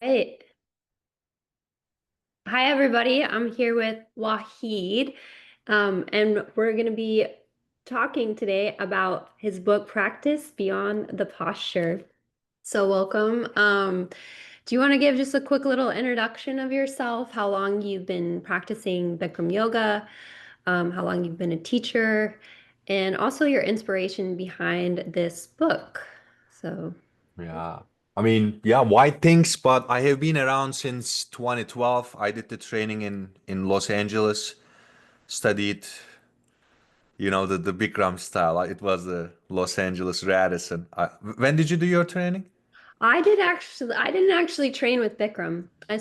Right. Hi, everybody. I'm here with Wahid, and we're going to be talking today about his book, Practice Beyond the Posture. So, welcome. Do you want to give just a quick little introduction of yourself, how long you've been practicing Bikram yoga, how long you've been a teacher, and also your inspiration behind this book? So, Yeah. Yeah, white things, but I have been around since 2012. I did the training in Los Angeles, studied, the Bikram style. It was the Los Angeles Radisson. When did you do your training? I didn't actually train with Bikram. I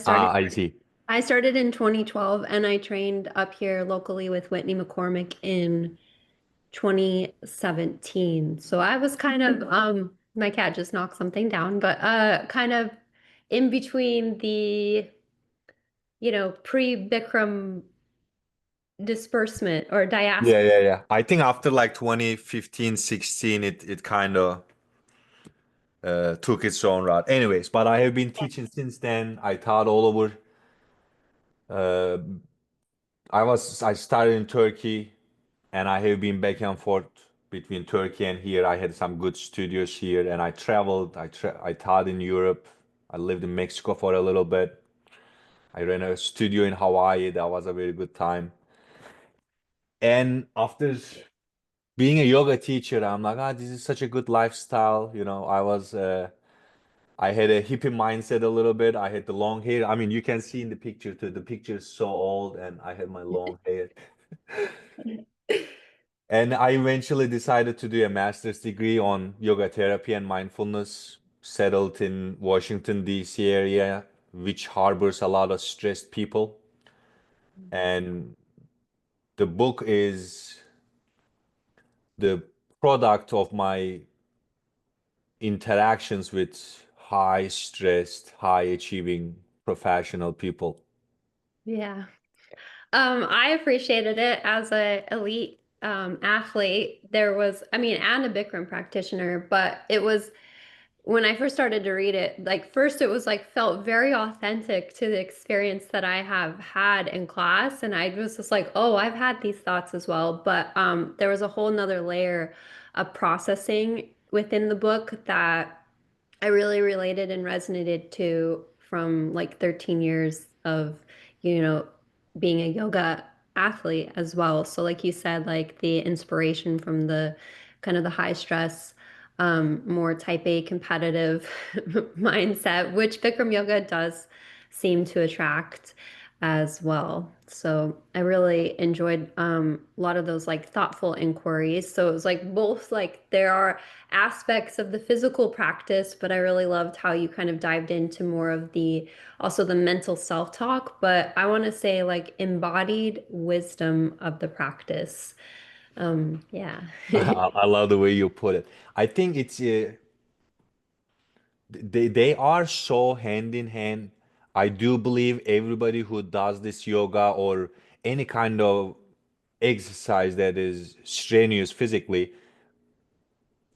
see. I started in 2012 and I trained up here locally with Whitney McCormick in 2017. So I was kind of my cat just knocked something down, but kind of in between the, pre-Bikram disbursement or Yeah, diaspora. yeah, yeah. I think after like 2015, 16, it kind of took its own route. Anyways, but I have been teaching since then. I taught all over. Uh, I started in Turkey. And I have been back and forth between Turkey and here. I had some good studios here, and I traveled. I taught in Europe. I lived in Mexico for a little bit. I ran a studio in Hawaii. That was a very good time. And after being a yoga teacher, I'm like, this is such a good lifestyle. I had a hippie mindset a little bit. I had the long hair. I mean, you can see in the picture too. The picture is so old, and I had my long hair. And I eventually decided to do a master's degree on yoga therapy and mindfulness, settled in Washington, D.C. area, which harbors a lot of stressed people. And the book is the product of my interactions with high stressed, high achieving professional people. Yeah. I appreciated it as a elite athlete. There was, I mean, and a Bikram practitioner, but it was when I first started to read it, like first it was like felt very authentic to the experience that I have had in class. And I was just like, oh, I've had these thoughts as well. But there was a whole nother layer of processing within the book that I really related and resonated to from like 13 years of, you know, being a yoga athlete as well. So like you said, like the inspiration from the kind of the high stress, more type A competitive mindset, which Bikram yoga does seem to attract as well. So I really enjoyed a lot of those like thoughtful inquiries. So it was like both like there are aspects of the physical practice, but I really loved how you kind of dived into more of the also the mental self-talk, but I want to say like embodied wisdom of the practice. Yeah. I love the way you put it. I think they are so hand in hand. I do believe everybody who does this yoga or any kind of exercise that is strenuous physically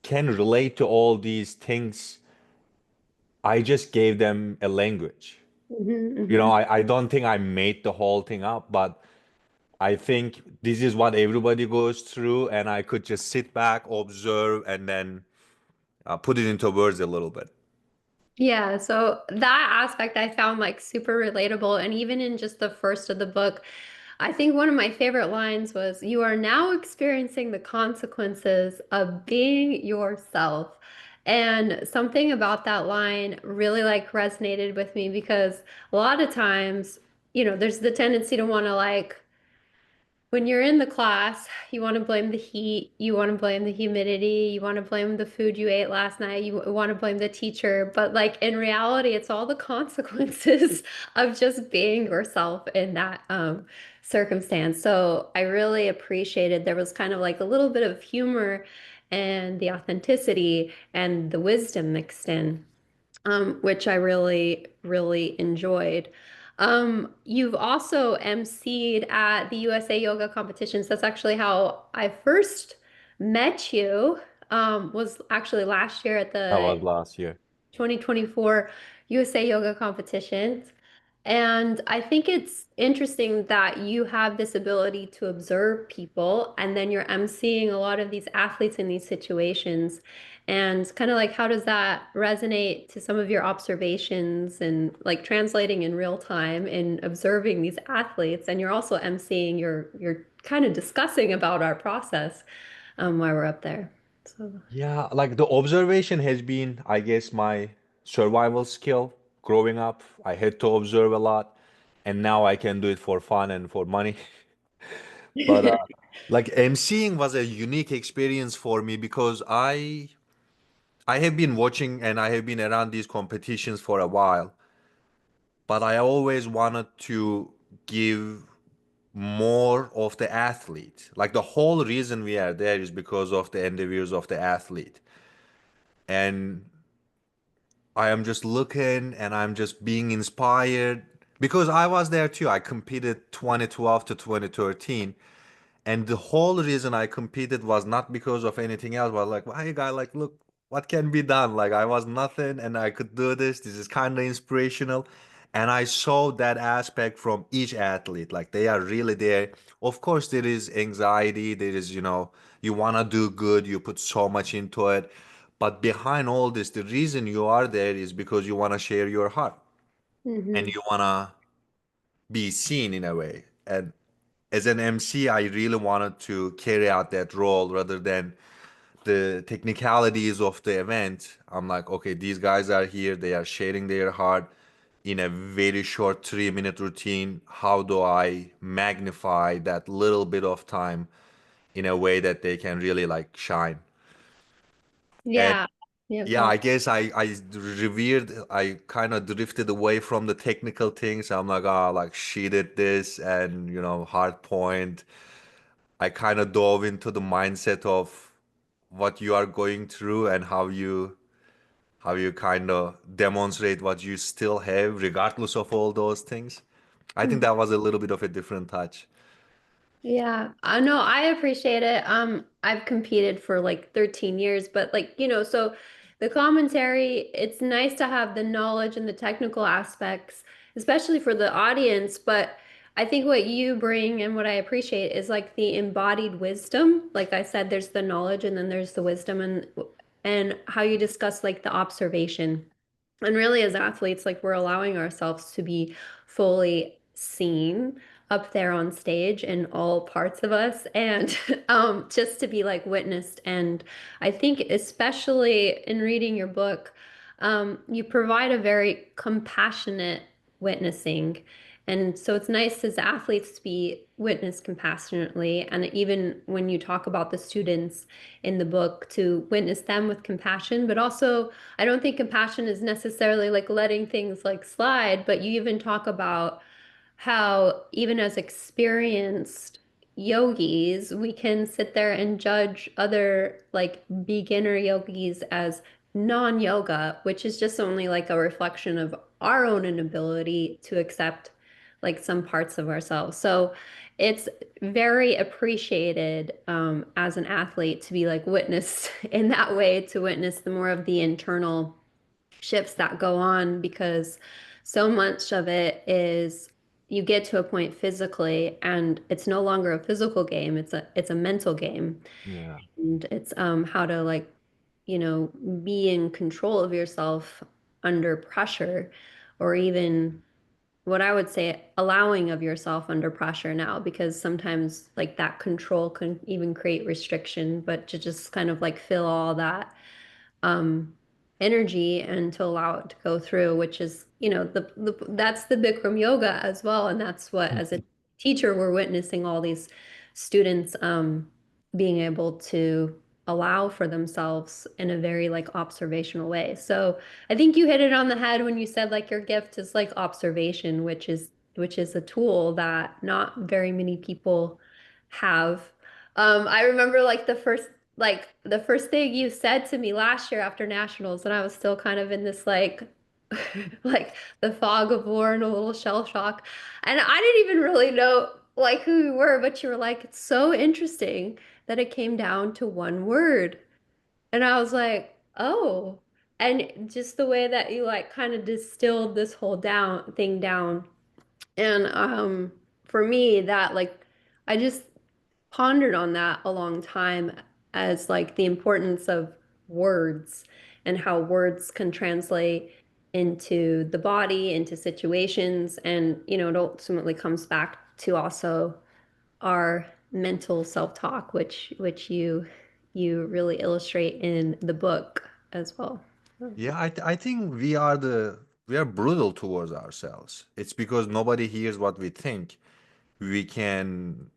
can relate to all these things. I just gave them a language. Mhm, mhm. I don't think I made the whole thing up, but I think this is what everybody goes through, and I could just sit back, observe, and then put it into words a little bit. Yeah, so that aspect I found like super relatable. And even in just the first of the book, I think one of my favorite lines was, "You are now experiencing the consequences of being yourself." And something about that line really like resonated with me because a lot of times, there's the tendency to want to like when you're in the class, you want to blame the heat, you want to blame the humidity, you want to blame the food you ate last night, you want to blame the teacher. But like in reality, it's all the consequences of just being yourself in that circumstance. So I really appreciated there was kind of like a little bit of humor and the authenticity and the wisdom mixed in, which I really, really enjoyed. You've also emceed at the USA Yoga competitions. That's actually how I first met you, was actually last year at That the was last year. 2024 USA yoga competitions. And I think it's interesting that you have this ability to observe people and then you're emceeing a lot of these athletes in these situations. And kind of like, how does that resonate to some of your observations and like translating in real time and observing these athletes? And you're also emceeing, you're kind of discussing about our process while we're up there. So, Yeah, like the observation has been, I guess, my survival skill growing up. I had to observe a lot, and now I can do it for fun and for money. But like emceeing was a unique experience for me because I have been watching and I have been around these competitions for a while, but I always wanted to give more of the athlete. Like the whole reason we are there is because of the endeavors of the athlete. And I am just looking and I'm just being inspired because I was there too. I competed 2012 to 2013. And the whole reason I competed was not because of anything else, but like, hey guy, like, look, what can be done? Like, I was nothing and I could do this. This is kind of inspirational. And I saw that aspect from each athlete. Like, they are really there. Of course, there is anxiety. There is, you want to do good. You put so much into it. But behind all this, the reason you are there is because you want to share your heart and hmm you want to be seen in a way. And as an MC, I really wanted to carry out that role rather than the technicalities of the event. I'm like, okay, these guys are here, they are sharing their heart in a very short 3-minute routine. How do I magnify that little bit of time in a way that they can really like shine? And Yeah. Yeah, yeah, totally. I guess I kind of drifted away from the technical things. I'm like, oh, like she did this and, hard point. I kind of dove into the mindset of what you are going through and how you kind of demonstrate what you still have regardless of all those things. I think that was a little bit of a different touch. Yeah, I know I appreciate it. I've competed for like 13 years, but like, so the commentary, it's nice to have the knowledge and the technical aspects, especially for the audience, but I think what you bring and what I appreciate is like the embodied wisdom. Like I said, there's the knowledge and then there's the wisdom and how you discuss like the observation. And really, as athletes, like we're allowing ourselves to be fully seen up there on stage in all parts of us and just to be like witnessed. And I think, especially in reading your book, you provide a very compassionate witnessing. And so it's nice as athletes to be witnessed compassionately. And even when you talk about the students in the book, to witness them with compassion, but also I don't think compassion is necessarily like letting things like slide, but you even talk about how even as experienced yogis, we can sit there and judge other like beginner yogis as non-yoga, which is just only like a reflection of our own inability to accept like some parts of ourselves. So it's very appreciated as an athlete to be like witnessed in that way, to witness the more of the internal shifts that go on because so much of it is you get to a point physically and it's no longer a physical game, it's a mental game. Yeah. And it's how to like, be in control of yourself under pressure, or even what I would say allowing of yourself under pressure now, because sometimes like that control can even create restriction, but to just kind of like feel all that um, energy and to allow it to go through, which is, that's the Bikram yoga as well. And that's what, as a teacher, we're witnessing all these students being able to allow for themselves in a very like observational way. So I think you hit it on the head when you said like your gift is like observation, which is a tool that not very many people have. I remember like the first thing you said to me last year after nationals, and I was still kind of in this like like the fog of war and a little shell shock. And I didn't even really know like who you were, but you were like, it's so interesting that it came down to one word. And I was like, oh. and just the way that you like kind of distilled this whole down. And for me that like I just pondered on that a long time as like the importance of words and how words can translate into the body, into situations, and it ultimately comes back to also our mental self-talk, which you really illustrate in the book as well. Yeah, I think we are brutal towards ourselves. It's because nobody hears what we think. We can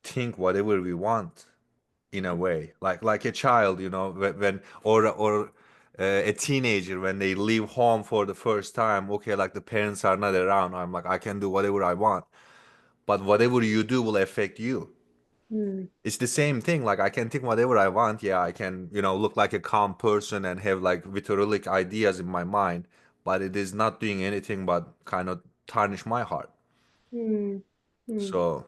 think whatever we want in a way, like a child, when or a teenager when they leave home for the first time. Okay, like the parents are not around. I'm like I can do whatever I want, but whatever you do will affect you. Mm, It's the same thing. Like I can think whatever I want. Yeah, I can, look like a calm person and have like vitriolic ideas in my mind, but it is not doing anything but kind of tarnish my heart. mm, mm, So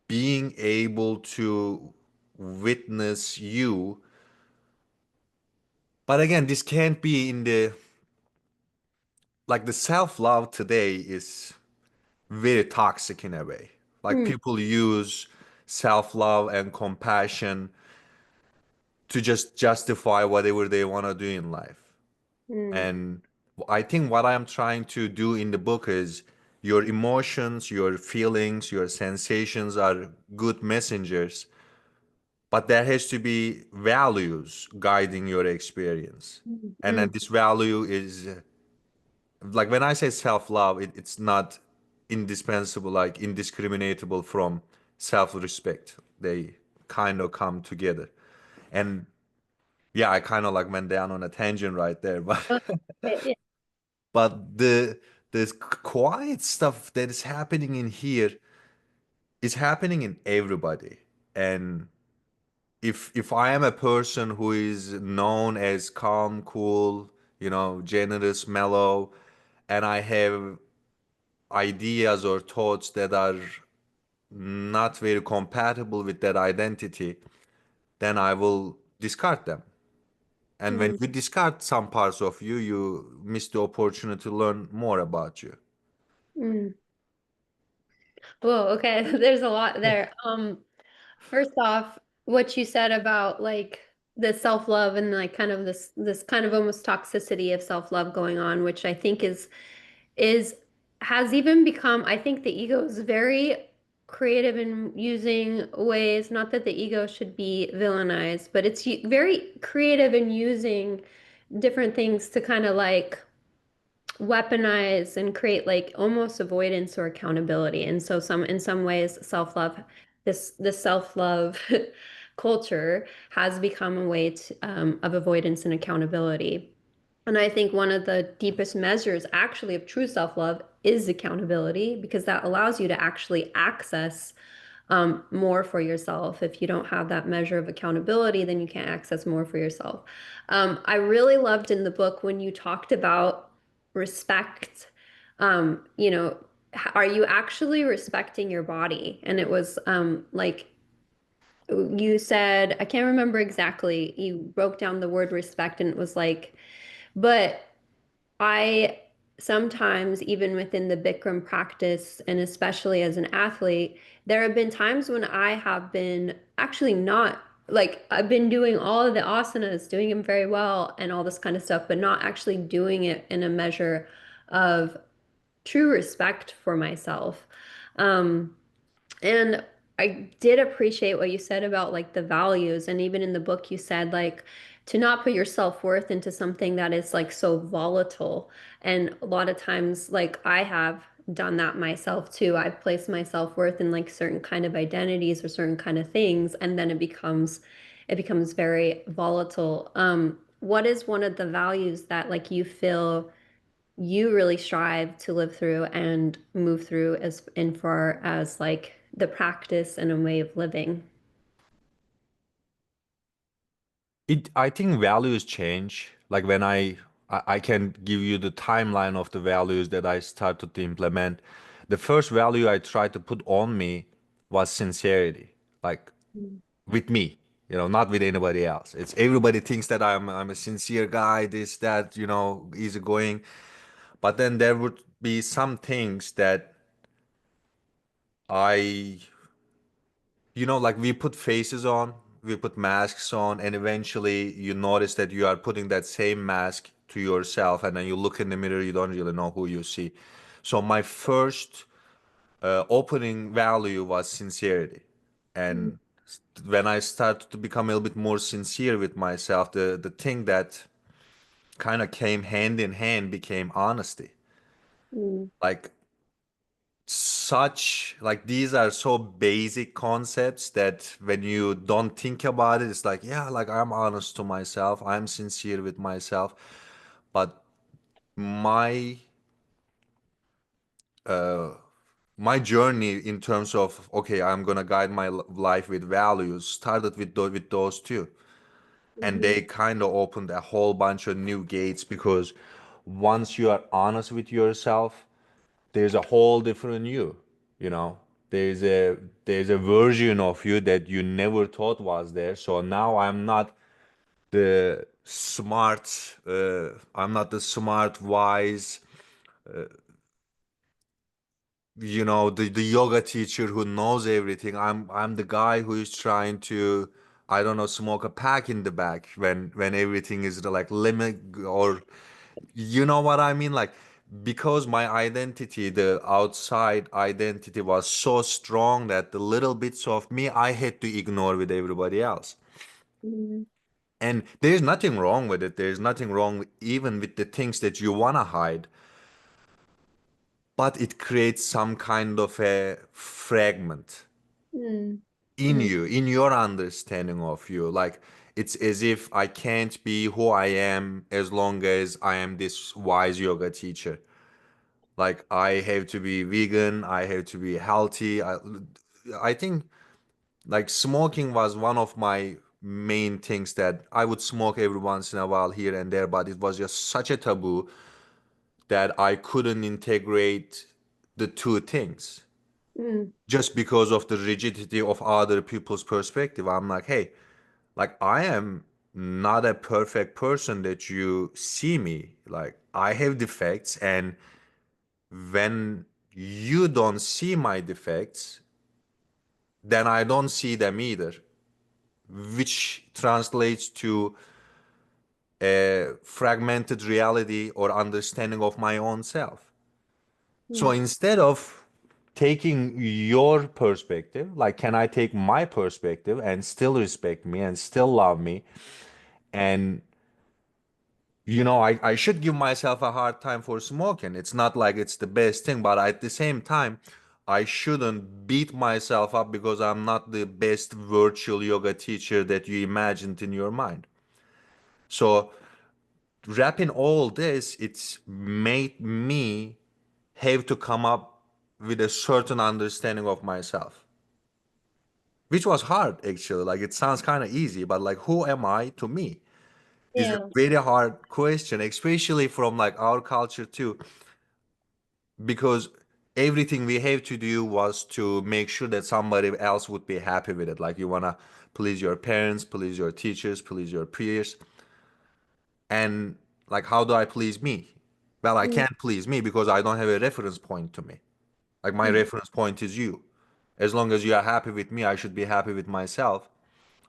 being able to witness you, but again, this can't be in the like the self-love today is very toxic in a way. Like mm, people use self-love and compassion to just justify whatever they want to do in life. mm, And I think what I'm trying to do in the book is your emotions, your feelings, your sensations are good messengers, but there has to be values guiding your experience. mm, And then mm, this value is like when I say self-love, it's not indispensable, like indiscriminatable from self-respect. They kind of come together. And yeah, I kind of like went down on a tangent right there, but uh, yeah. but the quiet stuff that is happening in here is happening in everybody. And if I am a person who is known as calm, cool, generous, mellow, and I have ideas or thoughts that are not very compatible with that identity, then I will discard them. And when Mm, you discard some parts of you, you miss the opportunity to learn more about you. mm. Whoa, okay. There's a lot there. First off, what you said about like the self-love and like kind of this kind of almost toxicity of self-love going on, which I think is has even become, I think the ego is very creative in using ways, not that the ego should be villainized, but it's very creative in using different things to kind of like weaponize and create like almost avoidance or accountability. And so in some ways self-love, this self-love culture has become a way of avoidance and accountability. And I think one of the deepest measures actually of true self-love is accountability, because that allows you to actually access more for yourself. If you don't have that measure of accountability, then you can't access more for yourself. I really loved in the book when you talked about respect. You know, are you actually respecting your body? And it was like you said, I can't remember exactly, you broke down the word respect, and it was like, but I sometimes, even within the Bikram practice, and especially as an athlete, there have been times when I have been actually not like I've been doing all of the asanas, doing them very well and all this kind of stuff, but not actually doing it in a measure of true respect for myself. Um, and I did appreciate what you said about like the values. And even in the book, you said like to not put your self-worth into something that is like so volatile. And a lot of times, like I have done that myself too. I've placed my self-worth in like certain kind of identities or certain kind of things, and then it becomes very volatile. What is one of the values that like you feel you really strive to live through and move through as in far as like the practice and a way of living? I think values change. Like when I can give you the timeline of the values that I started to implement. The first value I tried to put on me was sincerity, like Mm, with me. not with anybody else. It's everybody thinks that I'm a sincere guy, this, that, easygoing. But then there would be some things that I, like we put faces on, we put masks on, and eventually you notice that you are putting that same mask to yourself, and then you look in the mirror, you don't really know who you see. So my first opening value was sincerity. Mm, And when I started to become a little bit more sincere with myself, the thing that kind of came hand in hand became honesty. mm, Like these are so basic concepts that when you don't think about it, it's like, yeah, like I'm honest to myself, I'm sincere with myself. But my uh my journey in terms of, okay, I'm gonna guide my life with values started with those two. And mhm, they kind of opened a whole bunch of new gates, because once you are honest with yourself, there's a whole different you, you know. There's a version of you that you never thought was there. So now I'm not the smart, wise, the yoga teacher who knows everything. I'm the guy who is trying to, I don't know, smoke a pack in the back when everything is like limit, or you know what I mean? Like, because my identity, the outside identity, was so strong that the little bits of me I had to ignore with everybody else. mhm, And there's nothing wrong with it. There's nothing wrong even with the things that you want to hide, but it creates some kind of a fragment mm, in mm, you, in your understanding of you. Like, it's as if I can't be who I am as long as I am this wise yoga teacher. Like, I have to be vegan, I have to be healthy. I think like smoking was one of my main things, that I would smoke every once in a while here and there, but it was just such a taboo that I couldn't integrate the two things mm, just because of the rigidity of other people's perspective. I'm like, hey, like I am not a perfect person that you see me. Like, I have defects, and when you don't see my defects, then I don't see them either, which translates to a fragmented reality or understanding of my own self. So mm, instead of taking your perspective, like, can I take my perspective and still respect me and still love me? And I should give myself a hard time for smoking. It's not like it's the best thing, but at the same time, I shouldn't beat myself up because I'm not the best virtual yoga teacher that you imagined in your mind. So, wrapping all this, it's made me have to come up with a certain understanding of myself, which was hard actually. Like, it sounds kind of easy, but like, who am I to me? Is a yeah. very hard question, especially from like our culture too, because everything we have to do was to make sure that somebody else would be happy with it. Like, you wanna please your parents, please your teachers, please your peers, and like, how do I please me? Well, I Mm, can't please me because I don't have a reference point to me. Like, my mm, reference point is you. As long as you are happy with me, I should be happy with myself.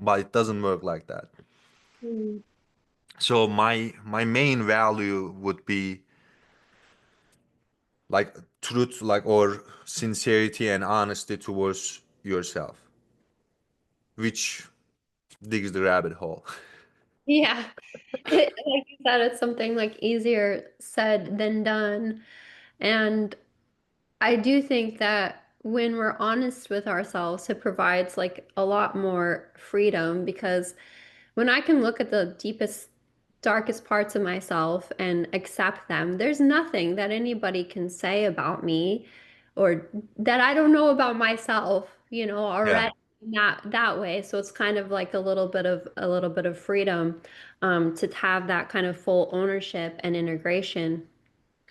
But it doesn't work like that. mm. So my main value would be like truth, like, or sincerity and honesty towards yourself, which digs the rabbit hole. Yeah. Like you said, it's something like easier said than done. And I do think that when we're honest with ourselves, it provides like a lot more freedom because when I can look at the deepest, darkest parts of myself and accept them, there's nothing that anybody can say about me or that I don't know about myself, Yeah. already in that way. So it's kind of like a little bit of freedom to have that kind of full ownership and integration.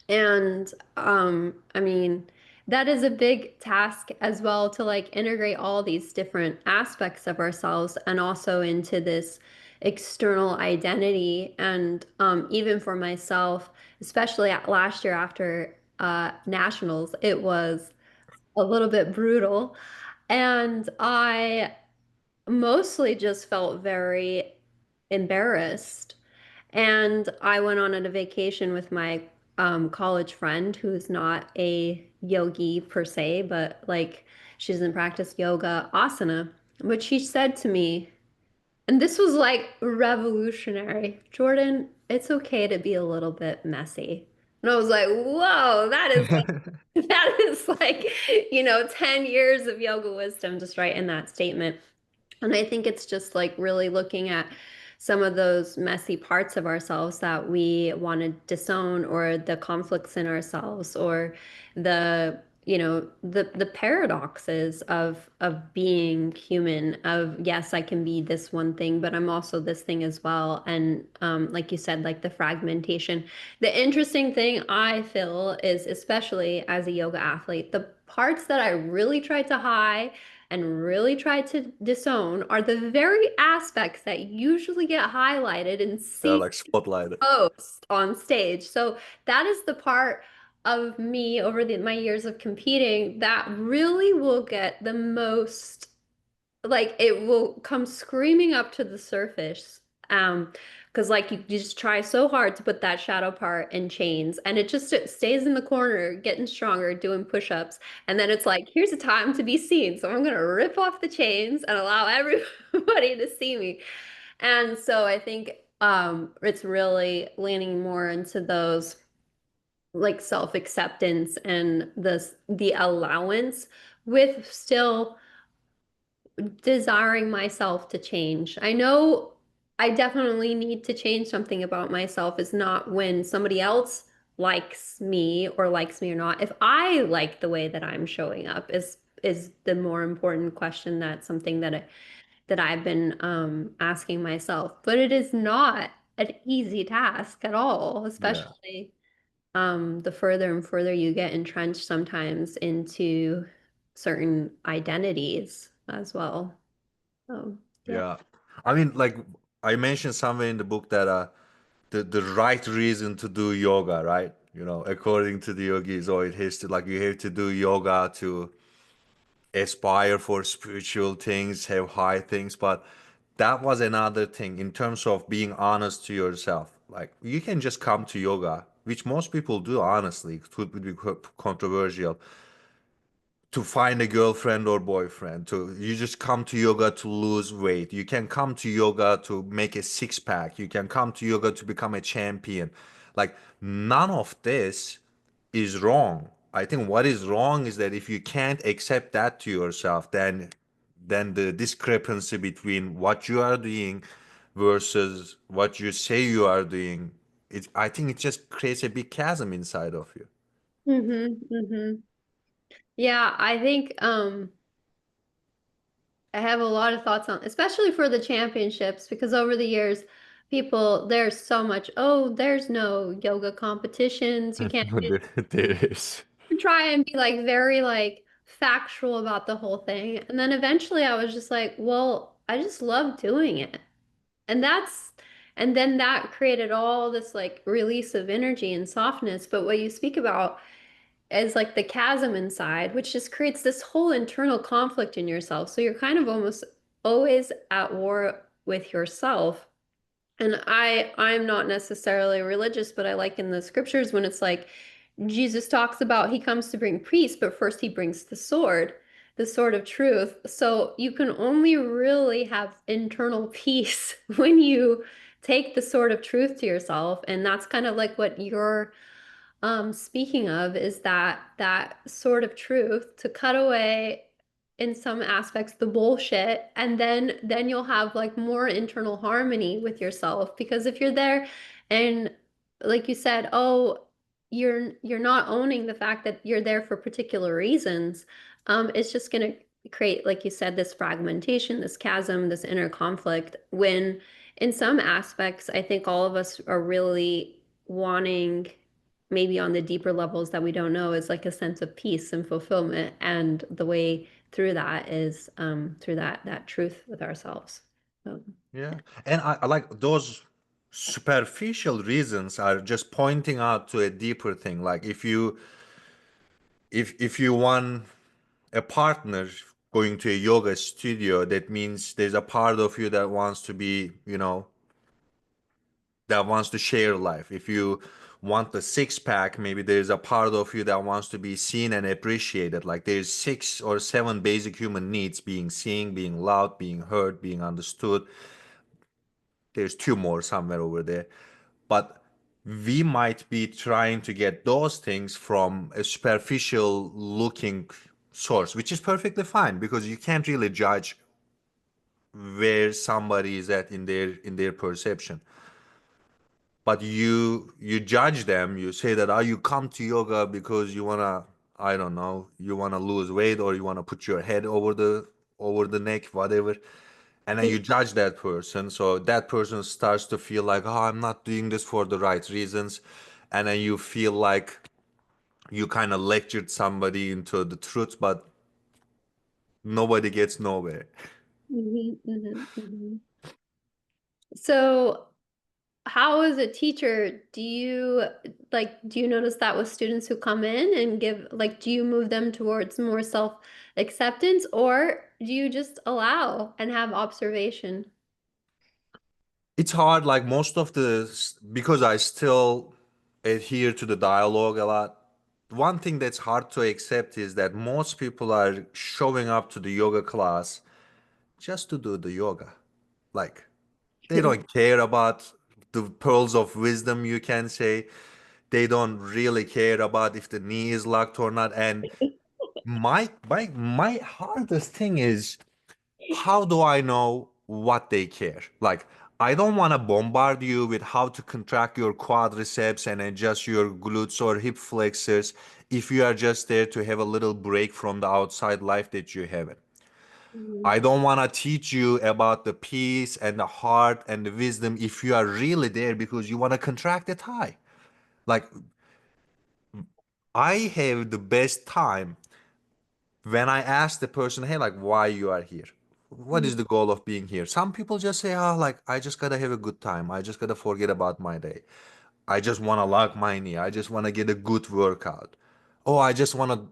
And I mean, that is a big task as well to like integrate all these different aspects of ourselves and also into this external identity. And even for myself, especially last year after nationals, it was a little bit brutal. And I mostly just felt very embarrassed. And I went on a vacation with my college friend who's not a yogi per se, but like she doesn't practice yoga asana. But she said to me, and this was like revolutionary, Jordan, it's okay to be a little bit messy. And I was like, whoa, that is like, that is like, 10 years of yoga wisdom just right in that statement. And I think it's just like really looking at some of those messy parts of ourselves that we want to disown, or the conflicts in ourselves, or the paradoxes of being human, of yes, I can be this one thing, but I'm also this thing as well. And like you said, like the fragmentation. The interesting thing I feel is, especially as a yoga athlete, the parts that I really tried to hide and really try to disown are the very aspects that usually get highlighted and They're seen like spotlighted. most on stage. So that is the part of me over my years of competing that really will get the most, like it will come screaming up to the surface. Because like you just try so hard to put that shadow part in chains, and it stays in the corner, getting stronger, doing push-ups, and then it's like, here's a time to be seen. So I'm gonna rip off the chains and allow everybody to see me. And so I think it's really leaning more into those like self-acceptance and the allowance with still desiring myself to change. I know I definitely need to change something about myself. Is not when somebody else likes me or likes me or not. If I like the way that I'm showing up is the more important question. That's something that I've been asking myself. But it is not an easy task at all, Yeah. especially the further and further you get entrenched sometimes into certain identities as well. Oh, yeah. Yeah. I mean, like I mentioned somewhere in the book that the right reason to do yoga, right? According to the yogis, or it has to like you have to do yoga to aspire for spiritual things, have high things, but that was another thing in terms of being honest to yourself. Like you can just come to yoga, which most people do, honestly. It would be controversial to find a girlfriend or boyfriend. To you just come to yoga to lose weight. You can come to yoga to make a six pack. You can come to yoga to become a champion. Like none of this is wrong. I think what is wrong is that if you can't accept that to yourself, then the discrepancy between what you are doing versus what you say you are doing, I think it just creates a big chasm inside of you. Mm-hmm. Yeah, I think I have a lot of thoughts on, especially for the championships, because over the years, there's so much, oh, there's no yoga competitions. You can't There is. try and be like very like factual about the whole thing. And then eventually I was just like, well, I just love doing it. And and then that created all this like release of energy and softness. But what you speak about is like the chasm inside, which just creates this whole internal conflict in yourself. So you're kind of almost always at war with yourself. And I'm not necessarily religious, but I like in the scriptures when it's like Jesus talks about he comes to bring peace, but first he brings the sword of truth. So you can only really have internal peace when you take the sword of truth to yourself. And that's kind of like what you're speaking of, is that sort of truth to cut away in some aspects the bullshit, and then you'll have like more internal harmony with yourself. Because if you're there and like you said, oh, you're not owning the fact that you're there for particular reasons, it's just gonna create, like you said, this fragmentation, this chasm, this inner conflict, when in some aspects I think all of us are really wanting maybe on the deeper levels that we don't know is like a sense of peace and fulfillment. And the way through that is through that truth with ourselves. So, Yeah. And I like those superficial reasons are just pointing out to a deeper thing. Like if you want a partner going to a yoga studio, that means there's a part of you that wants to be, that wants to share life. If you want the six pack, maybe there's a part of you that wants to be seen and appreciated. Like there's six or seven basic human needs: being seen, being loved, being heard, being understood. There's two more somewhere over there. But we might be trying to get those things from a superficial looking source, which is perfectly fine because you can't really judge where somebody is at in their perception. But you judge them. You say that, oh, you come to yoga because you wanna, I don't know, you wanna lose weight or you wanna put your head over the neck, whatever. And then you judge that person. So that person starts to feel like, oh, I'm not doing this for the right reasons. And then you feel like you kind of lectured somebody into the truth, but nobody gets nowhere. mhm, mhm, mhm. So how as a teacher, do you notice that with students who come in and give like do you move them towards more self-acceptance or do you just allow and have observation? It's hard, like most of because I still adhere to the dialogue a lot. One thing that's hard to accept is that most people are showing up to the yoga class just to do the yoga. Like, they don't care about the pearls of wisdom, you can say. They don't really care about if the knee is locked or not. And my hardest thing is, how do I know what they care? Like, I don't want to bombard you with how to contract your quadriceps and adjust your glutes or hip flexors if you are just there to have a little break from the outside life that you have. Mhm, I don't want to teach you about the peace and the heart and the wisdom if you are really there because you want to contract the thigh. Like, I have the best time when I ask the person, hey, like, why you are here? What mhm, is the goal of being here? Some people just say, oh, like, I just gotta have a good time. I just gotta forget about my day. I just wanna lock my knee. I just wanna get a good workout. Oh, I just wanna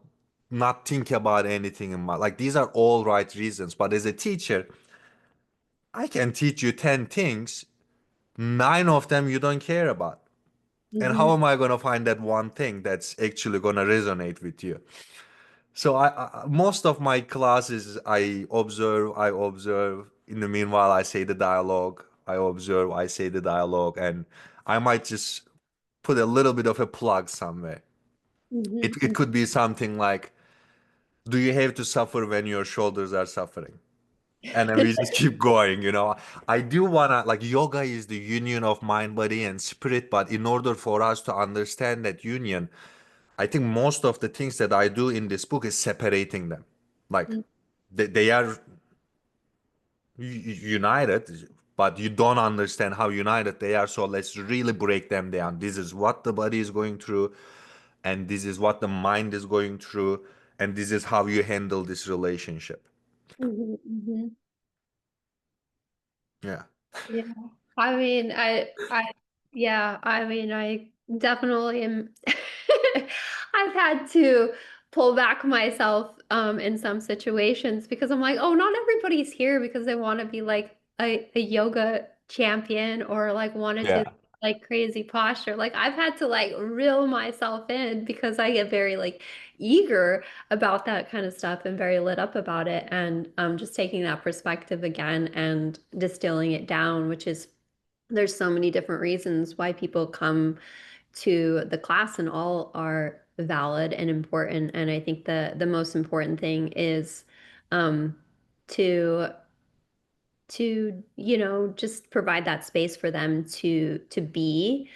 not think about anything in my like these are all right reasons. But as a teacher, I can teach you 10 things, nine of them you don't care about. And how mhm, am I gonna find that one thing that's actually gonna resonate with you? So most of my classes I observe. In the meanwhile, I say the dialogue. I observe, I say the dialogue, and I might just put a little bit of a plug somewhere. It mhm, could be something like, "Do you have to suffer when your shoulders are suffering?" And then we just keep going. I do wanna like yoga is the union of mind, body, and spirit, but in order for us to understand that union, I think most of the things that I do in this book is separating them. Like mhm, they are united, but you don't understand how united they are. So let's really break them down. This is what the body is going through, and this is what the mind is going through, and this is how you handle this relationship. mhm, mhm. Yeah. Yeah. I mean, yeah, I mean, I definitely am. I've had to pull back myself in some situations because I'm like, oh, not everybody's here because they want to be like a yoga champion or like wanted to Yeah. like crazy posture. Like I've had to like reel myself in because I get very like eager about that kind of stuff and very lit up about it. And just taking that perspective again and distilling it down, which is there's so many different reasons why people come to the class and all are valid and important. And I think the most important thing is um, to just provide that space for them to be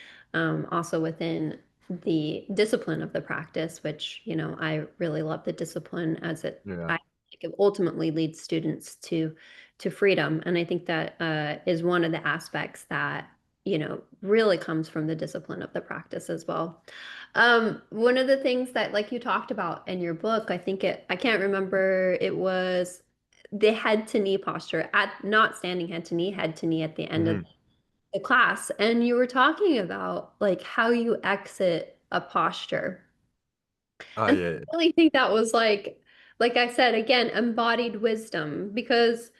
also within the discipline of the practice, which I really love the discipline as Yeah. I think it ultimately leads students to freedom, and I think that is one of the aspects that really comes from the discipline of the practice as well. One of the things that like you talked about in your book, I can't remember, it was the head to knee posture at not standing head to knee at the end of Hmm. the class. And you were talking about like how you exit a posture. Oh And yeah. I really think that was like I said, again, embodied wisdom because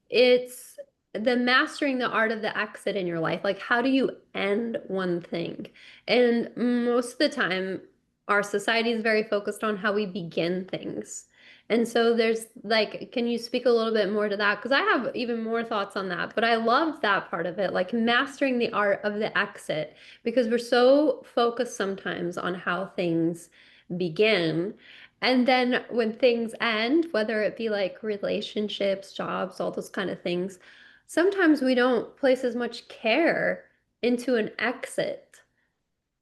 it's the mastering the art of the exit in your life. Like, how do you end one thing? And most of the time, our society is very focused on how we begin things. And so there's like, can you speak a little bit more to that? Because I have even more thoughts on that, but I love that part of it, like mastering the art of the exit, because we're so focused sometimes on how things begin. And then when things end, whether it be like relationships, jobs, all those kind of things, sometimes we don't place as much care into an exit,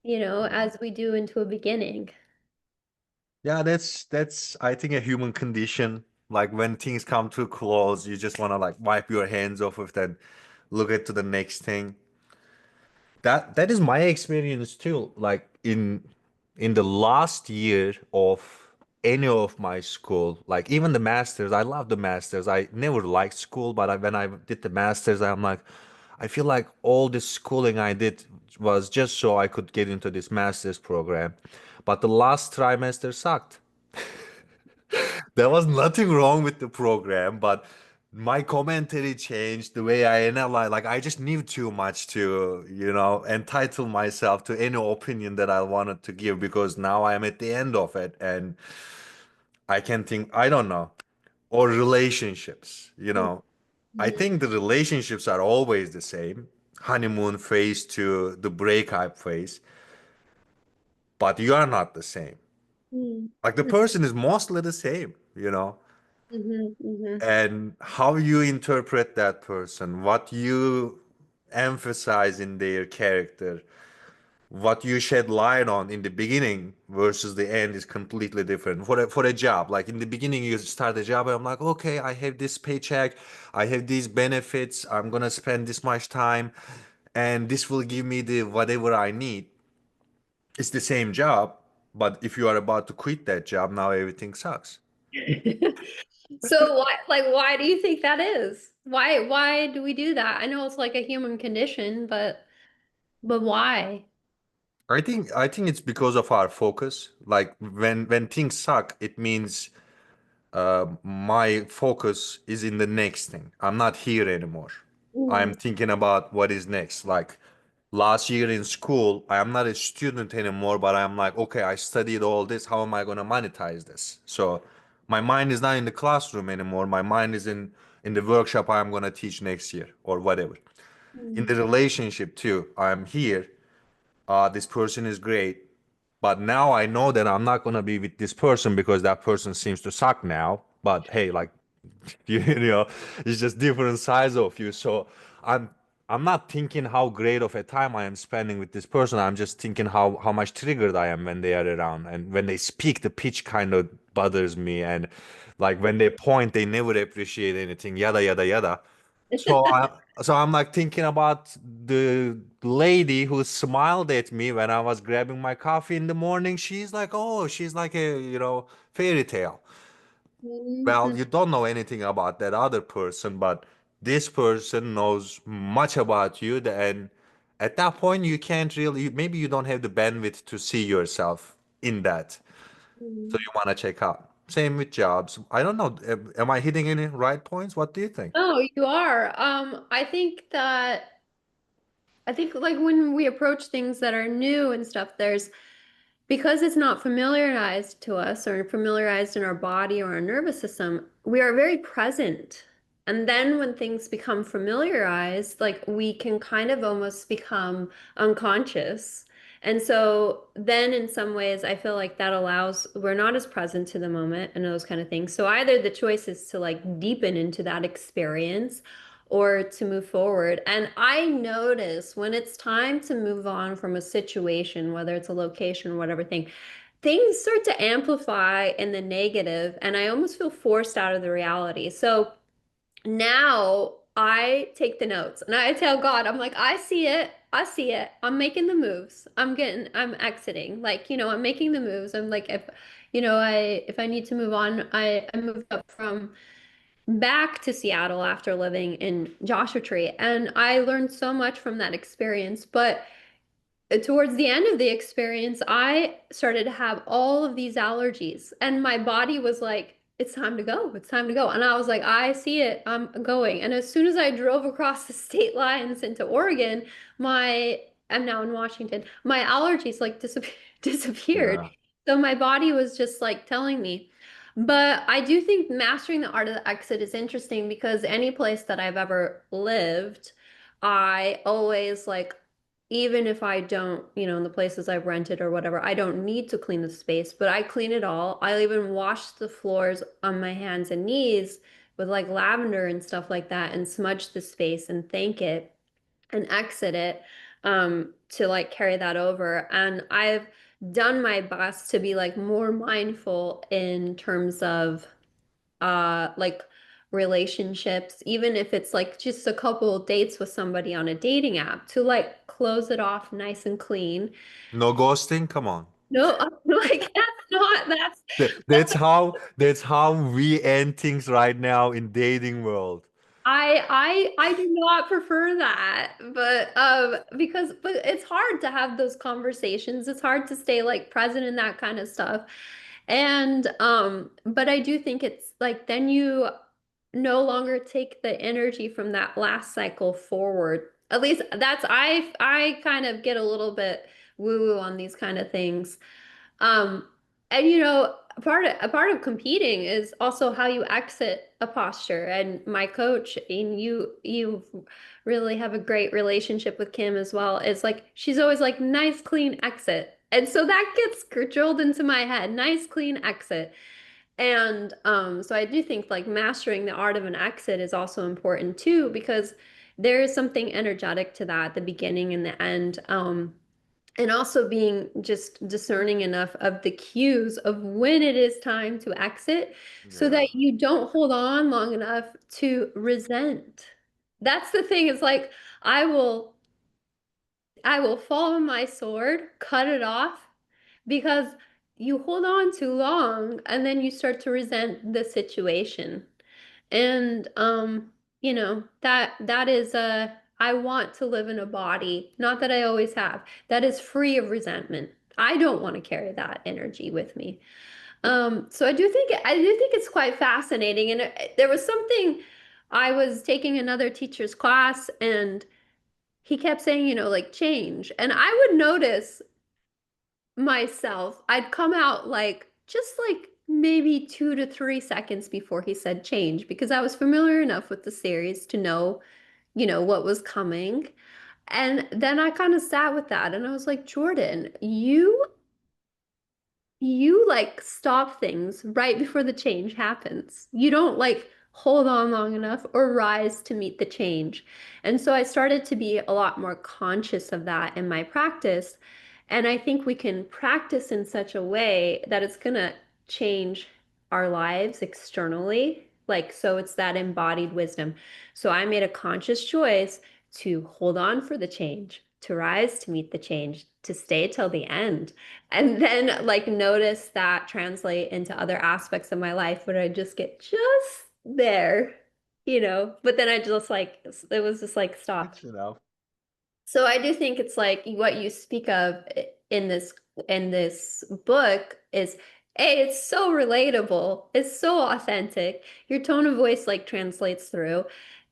as we do into a beginning. Yeah, that's I think a human condition. Like when things come too close, you just want to like wipe your hands off of that, look at to the next thing. That is my experience too. Like in the last year of any of my school, like even the masters, I love the masters. I never liked school, but when I did the masters, I'm like, I feel like all this schooling I did was just so I could get into this master's program. But the last trimester sucked. There was nothing wrong with the program, but my commentary changed the way I analyze. Like I just knew too much to, entitle myself to any opinion that I wanted to give because now I am at the end of it and I can think, I don't know, or relationships. I Mhm. think the relationships are always the same, honeymoon phase to the breakup phase, but you are not the same. Mhm. Like the person is mostly the same. Mhm. Mhm. And how you interpret that person, what you emphasize in their character, what you shed light on in the beginning versus the end is completely different. For a job, like in the beginning, you start a job, and I'm like, okay, I have this paycheck, I have these benefits, I'm gonna spend this much time, and this will give me the whatever I need. It's the same job, but if you are about to quit that job, now everything sucks. So why do you think that is? Why do we do that? I know it's like a human condition, but why? I think it's because of our focus. Like when things suck, it means my focus is in the next thing. I'm not here anymore. I'm Mm, thinking about what is next. Like last year in school, I am not a student anymore, but I'm like, okay, I studied all this. How am I going to monetize this? So my mind is not in the classroom anymore. My mind is in the workshop I'm going to teach next year or whatever. In the mm, relationship too, I'm here. This person is great. But now I know that I'm not gonna be with this person because that person seems to suck now. But hey, like it's just different sides of you. So I'm I'm not thinking how great of a time I am spending with this person. I'm just thinking how much triggered I am when they are around. And when they speak, the pitch kind of bothers me. And like when they point, they never appreciate anything, yada yada yada. So I'm like thinking about the lady who smiled at me when I was grabbing my coffee in the morning. She's like, oh, she's like a, fairy tale. Well, mm, you don't know anything about that other person, but this person knows much about you, and at that point you can't really, maybe you don't have the bandwidth to see yourself in that. So mm. you want to check out. Same with jobs. I don't know. Am I hitting any right points? What do you think? Oh, you are. I think like when we approach things that are new and stuff, because it's not familiarized to us or familiarized in our body or our nervous system, we are very present. And then when things become familiarized, like we can kind of almost become unconscious. And so then in some ways, I feel like that allows, we're not as present to the moment and those kind of things. So either the choice is to like deepen into that experience or to move forward. And I notice when it's time to move on from a situation, whether it's a location or whatever thing, things start to amplify in the negative, and I almost feel forced out of the reality. So now I take the notes and I tell God, I'm like, I see it. I see it. I'm making the moves. I'm exiting. Like, I'm making the moves. I'm like, if I need to move on, I moved up from back to Seattle after living in Joshua Tree. And I learned so much from that experience. But towards the end of the experience, I started to have all of these allergies, and my body was like, it's time to go. It's time to go. And I was like, I see it. I'm going. And as soon as I drove across the state lines into Oregon, I'm now in Washington, my allergies like disappeared. Yeah. So my body was just like telling me. But I do think mastering the art of the exit is interesting because any place that I've ever lived, I always like, even if I don't, in the places I've rented or whatever, I don't need to clean the space, but I clean it all. I'll even wash the floors on my hands and knees with like lavender and stuff like that and smudge the space and thank it and exit it to like carry that over. And I've done my best to be like more mindful in terms of like relationships, even if it's like just a couple of dates with somebody on a dating app, to like close it off nice and clean. No ghosting? Come on. No, like that's not That's how we end things right now in dating world. I do not prefer that, but but it's hard to have those conversations. It's hard to stay like present in that kind of stuff. And but I do think it's like then you no longer take the energy from that last cycle forward. At least I kind of get a little bit woo-woo on these kind of things. Um, and a part of competing is also how you exit a posture. And my coach, and you really have a great relationship with Kim as well, is like she's always like nice clean exit. And so that gets drilled into my head, nice clean exit. And so I do think like mastering the art of an exit is also important too, because there is something energetic to that, the beginning and the end. And also being just discerning enough of the cues of when it is time to exit so Yeah. that you don't hold on long enough to resent. That's the thing, is like I will I will fall on my sword, cut it off, because you hold on too long and then you start to resent the situation. And that is I want to live in a body, not that I always have, that is free of resentment. I don't want to carry that energy with me. So I do think it's quite fascinating. And there was something, I was taking another teacher's class and he kept saying, like change. And I would notice myself, I'd come out like just like maybe 2 to 3 seconds before he said change, because I was familiar enough with the series to know, what was coming. And then I kind of sat with that and I was like, Jordan, you like stop things right before the change happens. You don't like hold on long enough or rise to meet the change. And so I started to be a lot more conscious of that in my practice. And I think we can practice in such a way that it's going to change our lives externally. Like, so it's that embodied wisdom. So I made a conscious choice to hold on for the change, to rise to meet the change, to stay till the end. And then like notice that translate into other aspects of my life where I just get just there, but then I just like it was just like stop. You know. So I do think it's like what you speak of in this book is it's so relatable. It's so authentic. Your tone of voice like translates through.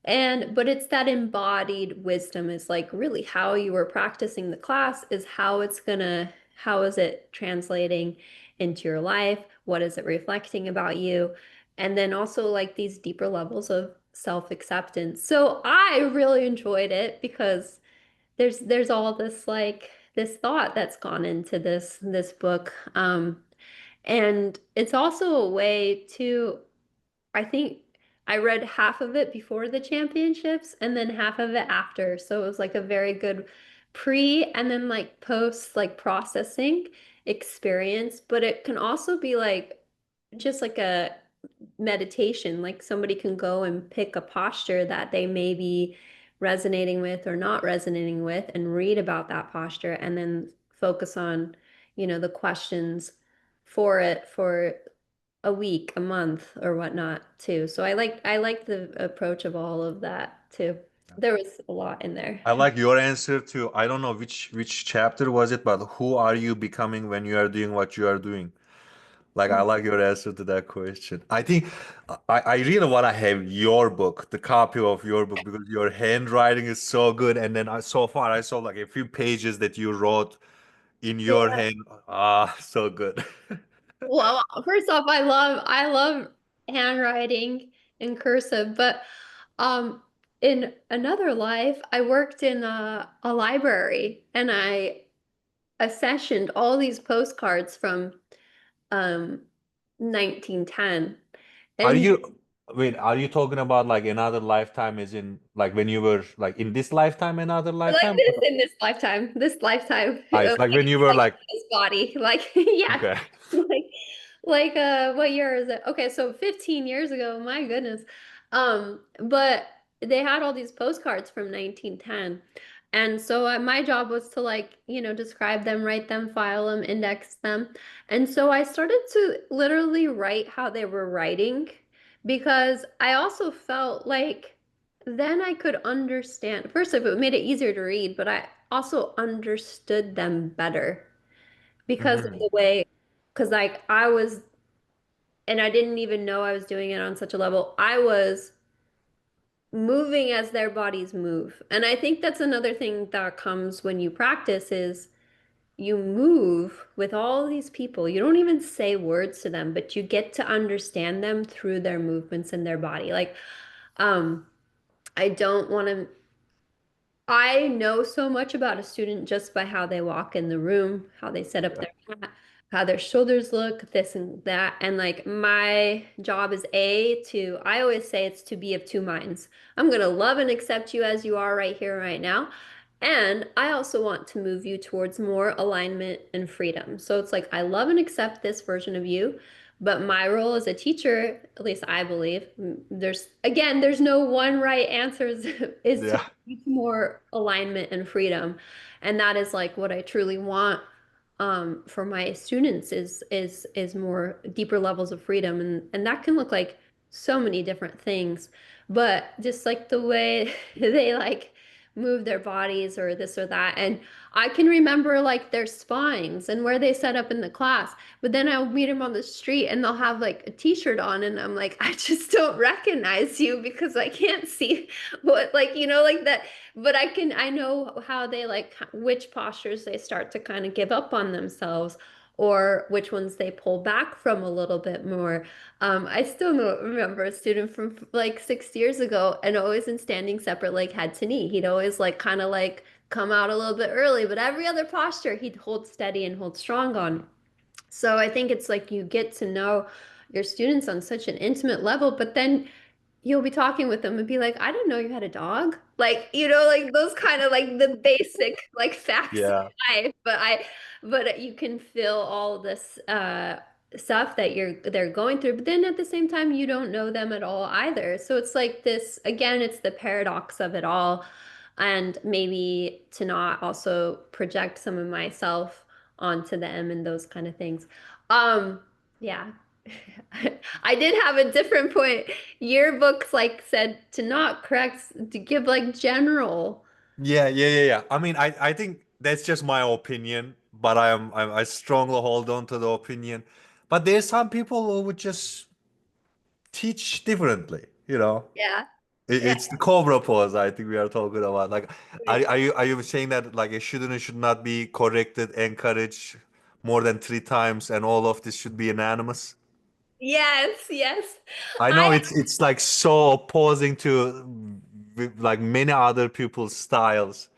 And but it's that embodied wisdom is like really how you were practicing the class is how is it translating into your life? What is it reflecting about you? And then also like these deeper levels of self-acceptance. So I really enjoyed it because there's all this like this thought that's gone into this book. And it's also a way to, I think I read half of it before the championships and then half of it after. So it was like a very good pre and then like post like processing experience. But it can also be like just like a meditation. Like somebody can go and pick a posture that they maybe resonating with or not resonating with and read about that posture and then focus on, the questions for it for a week, a month or whatnot too. So I like the approach of all of that too. There was a lot in there. I like your answer to, I don't know which chapter was it, but who are you becoming when you are doing what you are doing? Like, I like your answer to that question. I think I really want to have your book, the copy of your book, because your handwriting is so good. And then so far I saw like a few pages that you wrote in your Yeah. hand. Ah, so good. Well, first off, I love handwriting in cursive, but um in another life, I worked in a library and I accessioned all these postcards from um 1910. Are And you, wait, are you talking about like another lifetime, as in like when you were like in this lifetime, another like lifetime? this in this lifetime, Nice. Like when you were like like, this body, like yeah, okay. like what year is it? Okay, so 15 years ago, my goodness. But they had all these postcards from 1910. And so my job was to like, describe them, write them, file them, index them. And so I started to literally write how they were writing because I also felt like then I could understand. First of all, it made it easier to read, but I also understood them better because of Hmm. the way, because like I was, and I didn't even know I was doing it on such a level. I was moving as their bodies move. And I think that's another thing that comes when you practice is you move with all these people. You don't even say words to them, but you get to understand them through their movements in their body. Like, um, I don't want to I know so much about a student just by how they walk in the room, how they set up Yeah. their hat, how their shoulders look, this and that. And like my job is I always say it's to be of two minds. I'm going to love and accept you as you are right here, right now. And I also want to move you towards more alignment and freedom. So it's like I love and accept this version of you. But my role as a teacher, at least I believe, there's no one right answer is to Yeah. more alignment and freedom. And that is like what I truly want for my students is more deeper levels of freedom. And that can look like so many different things. But just like the way they like move their bodies or this or that. And I can remember like their spines and where they set up in the class. But then I'll meet them on the street and they'll have like a t-shirt on and I'm like, I just don't recognize you because I can't see what like like that. But I know how they like which postures they start to kind of give up on themselves or which ones they pull back from a little bit more. I still remember a student from like 6 years ago and always in standing separate leg head to knee. He'd always like kind of like come out a little bit early, but every other posture he'd hold steady and hold strong on. So I think it's like you get to know your students on such an intimate level, but then you'll be talking with them and be like, I didn't know you had a dog. Like, like those kind of like the basic like facts of Yeah. life. But you can feel all this stuff that they're going through. But then at the same time, you don't know them at all either. So it's like this, again, it's the paradox of it all. And maybe to not also project some of myself onto them and those kind of things. Yeah. I did have a different point. Your books like said to not correct, to give like general. Yeah, yeah, yeah, yeah. I mean, I think that's just my opinion, but I strongly hold on to the opinion. But there's some people who would just teach differently, you know. Yeah. Yeah. It's the cobra pose I think we are talking about. Like, Right. are you saying that like a shouldn't should not be corrected, encouraged more than 3 times, and all of this should be anonymous? Yes, yes. I I know it's like so opposing to like many other people's styles.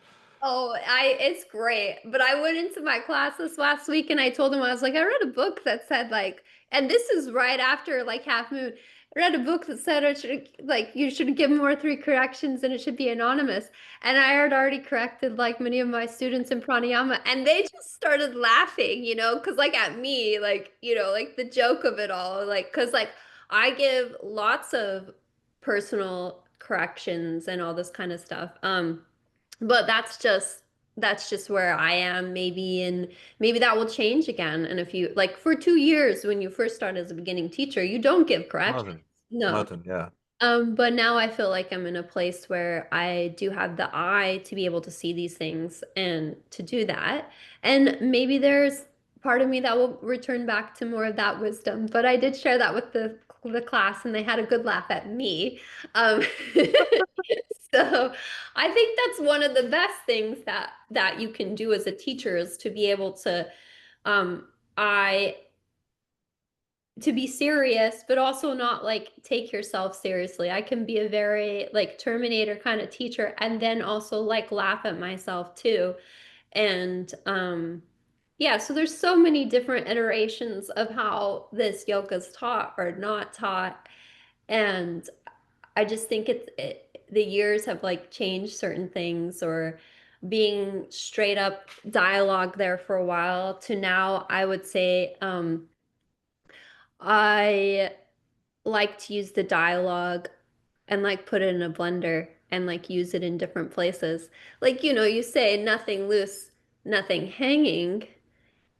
it's great. But I went into my class this last week and I told him, I was like, I read a book that said like, and this is right after like Half Moon. I read a book that said it should like you should give more three corrections and it should be anonymous. And I had already corrected like many of my students in pranayama and they just started laughing, because like at me, like, like the joke of it all, like, because like I give lots of personal corrections and all this kind of stuff. But that's just where I am maybe, and maybe that will change again. And if you like for 2 years when you first start as a beginning teacher, you don't give corrections. Nothing. No. Nothing. Yeah. But now I feel like I'm in a place where I do have the eye to be able to see these things and to do that. And maybe there's part of me that will return back to more of that wisdom. But I did share that with the class, and they had a good laugh at me. Um, so I think that's one of the best things that you can do as a teacher is to be able to um, I to be serious, but also not like take yourself seriously. I can be a very like Terminator kind of teacher and then also like laugh at myself too. And yeah, so there's so many different iterations of how this yoga is taught or not taught. And I just think the years have like changed certain things or being straight up dialogue there for a while to now I would say I like to use the dialogue and like put it in a blender and like use it in different places. Like, you say nothing loose, nothing hanging.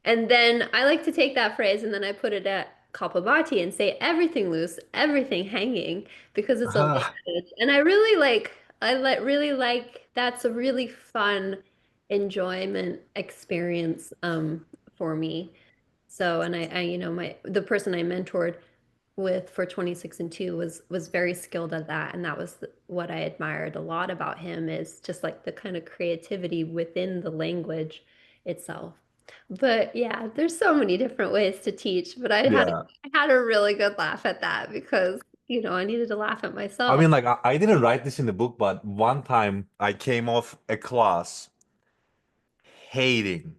And then I like to take that phrase and then I put it at Kapabati and say everything loose, everything hanging because it's a Ah, language. And I really like, really like, that's a really fun enjoyment experience for me. So, and the person I mentored with for 26 and 2 was very skilled at that, and that was what I admired a lot about him is just like the kind of creativity within the language itself. But yeah, there's so many different ways to teach, but yeah. I had a really good laugh at that because, I needed to laugh at I myself. mean, like, I didn't write this in the book, but one time I came off a class hating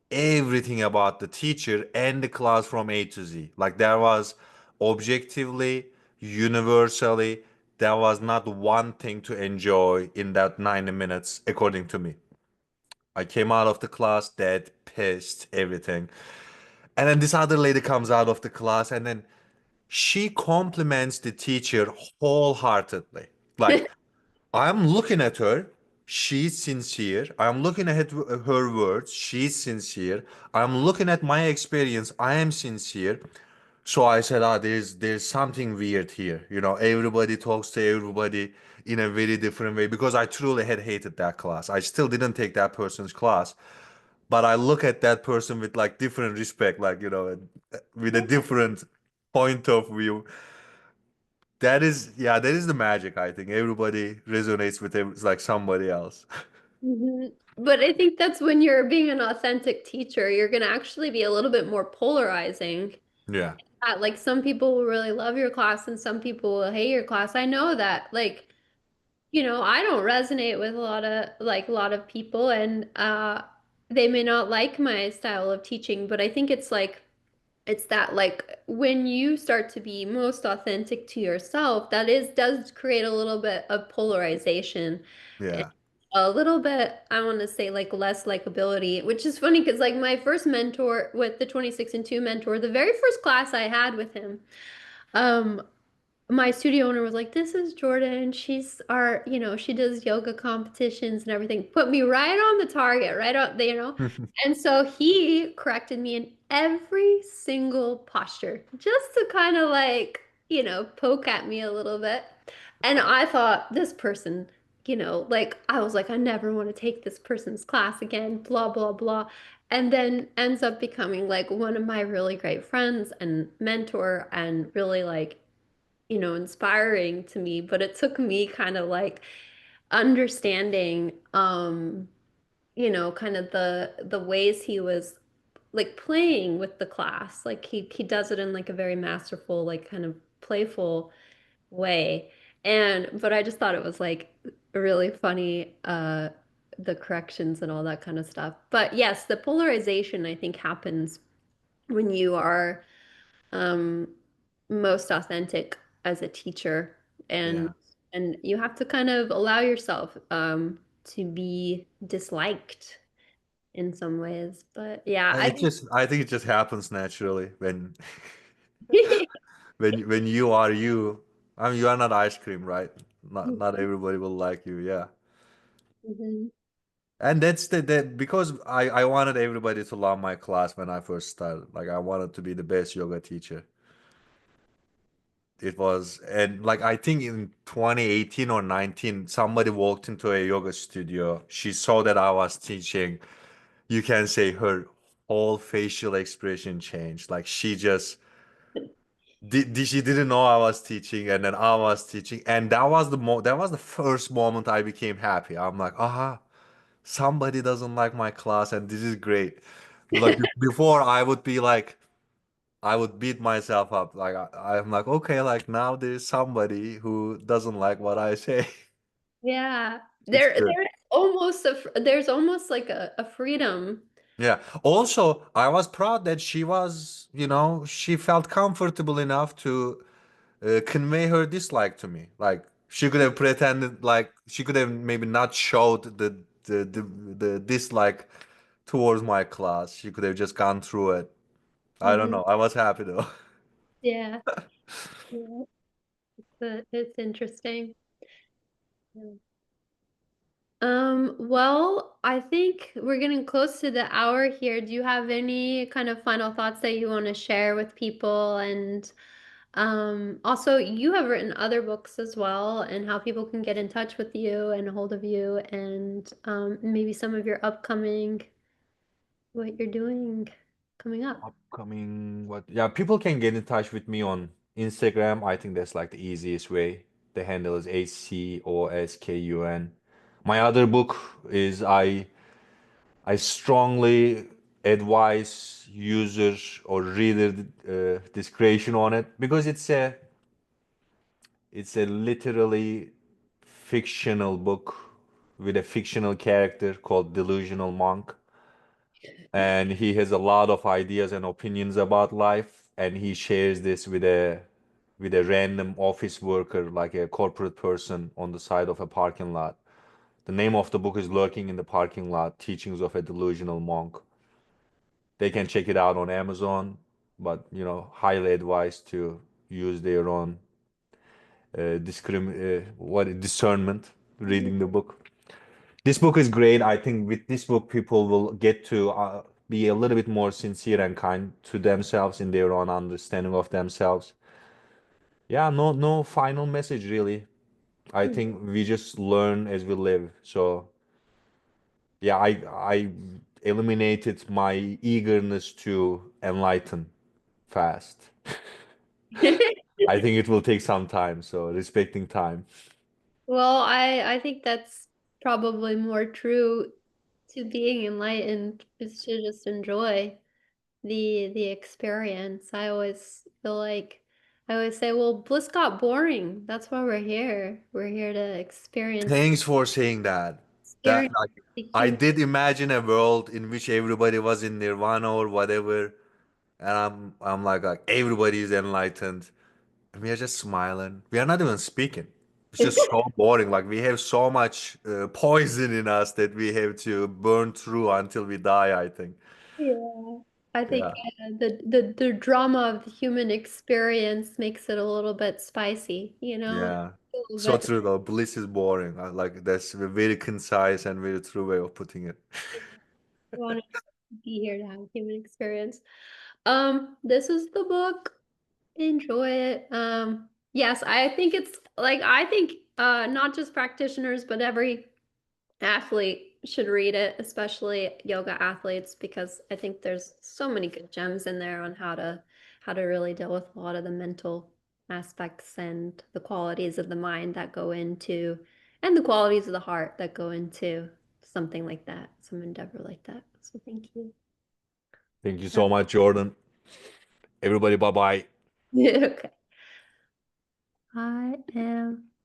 everything about the teacher and the class from A to Z. Like, there was objectively, universally, there was not one thing to enjoy in that 90 minutes, according to me. I came out of the class dead, pissed, everything. And then this other lady comes out of the class and then she compliments the teacher wholeheartedly. Like, I'm looking at her, she's sincere. I'm looking at her words, she's sincere. I'm looking at my experience, I am sincere. So I said, there's something weird here. Everybody talks to everybody in a very different way because I truly had hated that class. I still didn't take that person's class, but I look at that person with like different respect, like, with a different point of view. That is the magic, I think. Everybody resonates with it like somebody else. Mhm. But I think that's when you're being an authentic teacher, you're going to actually be a little bit more polarizing. Yeah. Like some people will really love your class and some people will hate your class. I know that. Like, I don't resonate with a lot of people and they may not like my style of teaching, but I think it's that like when you start to be most authentic to yourself, that is does create a little bit of polarization and Yeah. a little bit, I want to say like less likability, which is funny because like my first mentor with the 26 and 2 mentor, the very first class I had with him, um, my studio owner was like, "This is Jordan. She does yoga competitions and everything." Put me right on the target, right on there. And so he corrected me in every single posture, just to kind of like, poke at me a little bit. And I thought, this person, like I was like, I never want to take this person's class again, blah, blah, blah. And then ends up becoming like one of my really great friends and mentor and really like inspiring to me, but it took me kind of like understanding kind of the ways he was like playing with the class. Like he does it in like a very masterful, like kind of playful way. But I just thought it was like really funny the corrections and all that kind of stuff. But yes, the polarization I think happens when you are um, most authentic as a teacher, and Yeah. you have to kind of allow yourself to be disliked in some ways. But yeah, I think I think it just happens naturally when when you are you. I mean, you are not ice cream, right? Not everybody will like you, yeah. Mhm. And that's the because I wanted everybody to love my class when I first started. Like I wanted to be the best yoga teacher. It was, and like I think in 2018 or 19, somebody walked into a yoga studio. She saw that I was teaching. You can say her whole facial expression changed. Like she just she didn't know I was teaching, and then I was teaching, and that was the first moment I became happy. I'm like, aha, somebody doesn't like my class, and this is great. Like before, I would be like, I would beat myself up. Like I'm like, okay, like now there's somebody who doesn't like what I say. Yeah. It's good. There's almost like a freedom. Yeah. Also, I was proud that she felt comfortable enough to convey her dislike to me. Like she could have pretended, like she could have maybe not showed the dislike towards my class. She could have just gone through it. I don't Mhm. know. I was happy though. Yeah. Yeah. It's interesting. Yeah. Well, I think we're getting close to the hour here. Do you have any kind of final thoughts that you want to share with people? And also, you have written other books as well, and how people can get in touch with you and a hold of you, and maybe some of your upcoming, what you're doing coming up. Upcoming what? Yeah, people can get in touch with me on Instagram. I think that's like the easiest way. The handle is HCOSKUN. My other book is I strongly advise user or reader discretion on it because it's a literally fictional book with a fictional character called Delusional Monk, and he has a lot of ideas and opinions about life, and he shares this with a random office worker, like a corporate person on the side of a parking lot. The name of the book is Lurking in the Parking Lot: Teachings of a Delusional Monk. They can check it out on Amazon, but highly advised to use their own discernment reading the book. This book is great. I think with this book, people will get to be a little bit more sincere and kind to themselves in their own understanding of themselves. Yeah, no final message really. I think we just learn as we live. So yeah, I eliminated my eagerness to enlighten fast. I think it will take some time, so respecting time. Well, I think that's probably more true to being enlightened is to just enjoy the experience. I always say, well, bliss got boring. That's why we're here. We're here to Thanks for saying that. That experience like the I human. did imagine a world in which everybody was in nirvana or whatever, and I'm like everybody is enlightened, and we are just smiling. We are not even speaking. It's just so boring. Like we have so much poison in us that we have to burn through until we die, I think. Yeah. I think Yeah. the drama of the human experience makes it a little bit spicy, Yeah. A little So bit. true though. Bliss is boring. Like that's a very concise and very true way of putting it. I want to be here to have human experience. This is the book. Enjoy it. Yes, I think I think not just practitioners, but every athlete should read it, especially yoga athletes, because I think there's so many good gems in there on how to really deal with a lot of the mental aspects and the qualities of the mind that go into and the qualities of the heart that go into something like that, some endeavor like that. So thank you. Thank you so much, Jordan. Everybody, bye bye. Okay. I am